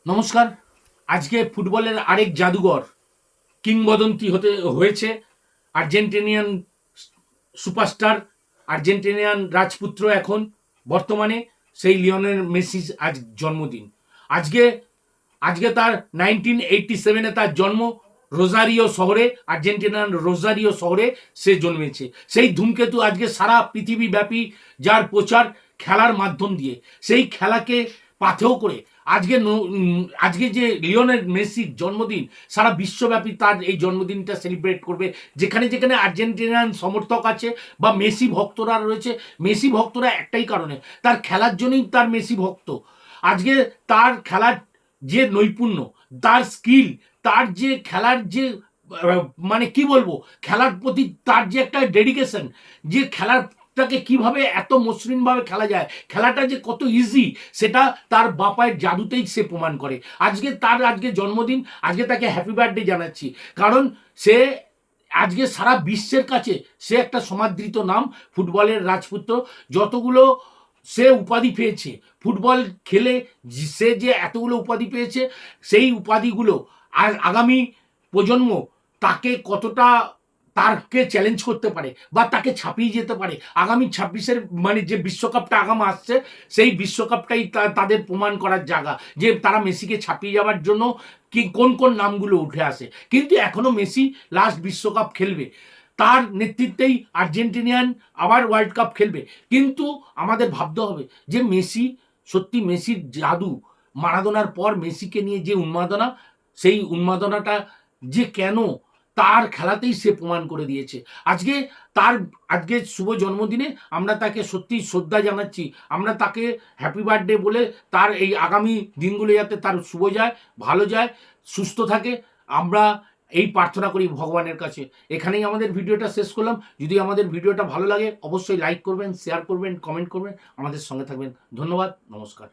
নমস্কার। আজকে ফুটবলের আরেক জাদুঘর কিংবদন্তি হয়েছে। আর্জেন্টিনিয়ান সুপারস্টার, আর্জেন্টিনিয়ান রাজপুত্র এখন বর্তমানে সেই লিওনেল মেসির আজ জন্মদিন। আজকে আজকে তার 1987-এ তার জন্ম। রোজারিও শহরে, আর্জেন্টিনার রোজারিও শহরে সে জন্মেছে। সেই ধূমকেতু আজকে সারা পৃথিবীব্যাপী যার প্রচার খেলার মাধ্যম দিয়ে, সেই খেলাকে পাথেয় করে আজকে আজকে যে লিওনেল মেসির জন্মদিন, সারা বিশ্বব্যাপী তার এই জন্মদিনটা সেলিব্রেট করবে। যেখানে যেখানে আর্জেন্টিনান সমর্থক আছে বা মেসি ভক্তরা রয়েছে, মেসি ভক্তরা একটাই কারণে, তার খেলার জন্যই তার মেসি ভক্ত। আজকে তার খেলার যে নৈপুণ্য, তার স্কিল, তার যে খেলার যে মানে কি বলবো, খেলার প্রতি তার যে একটা ডেডিকেশন, যে খেলাটাকে কিভাবে এত মসৃণভাবে খেলা যায়, খেলাটা যে কত ইজি, সেটা তার বাপায়ের জাদুতেই সে প্রমাণ করে। আজকে জন্মদিন, আজকে তাকে হ্যাপি বার্থডে জানাচ্ছি। কারণ সে আজকে সারা বিশ্বের কাছে সে একটা সমাদৃত নাম, ফুটবলের রাজপুত্র। যতগুলো সে উপাধি পেয়েছে ফুটবল খেলে, সে যে এতগুলো উপাধি পেয়েছে, সেই উপাধিগুলো আর আগামী প্রজন্ম তাকে কতটা তাকে চ্যালেঞ্জ করতে পারে বা তাকে ছাপিয়ে যেতে পারে। আগামী 26-এর মানে যে বিশ্বকাপটা আগামী আসছে, সেই বিশ্বকাপটাই তাদের প্রমাণ করার জায়গা যে তারা মেসিকে ছাপিয়ে যাওয়ার জন্য কি কোন কোন নামগুলো উঠে আসে। কিন্তু এখনো মেসি লাস্ট বিশ্বকাপ খেলবে, তার নেতৃত্বেই আর্জেন্টিনিয়ান আবার ওয়ার্ল্ড কাপ খেলবে। কিন্তু আমাদের ভাবতে হবে যে মেসি, সত্যি মেসির জাদু, মারাদোনার পর মেসিকে নিয়ে যে উন্মাদনা, সেই উন্মাদনাটা যে কেন তার খেলাতেই সে প্রমাণ করে দিয়েছে। আজকে তার আজকে শুভ জন্মদিনে আমরা তাকে সত্যি শ্রদ্ধা জানাচ্ছি। আমরা তাকে হ্যাপি বার্থডে বলে তার এই আগামী দিনগুলো যাতে তার শুভ যায়, ভালো যায়, সুস্থ থাকে, আমরা এই প্রার্থনা করি ভগবানের কাছে। এখানেই আমাদের ভিডিওটা শেষ করলাম। যদি আমাদের ভিডিওটা ভালো লাগে অবশ্যই লাইক করবেন, শেয়ার করবেন, কমেন্ট করবেন, আমাদের সঙ্গে থাকবেন। ধন্যবাদ, নমস্কার।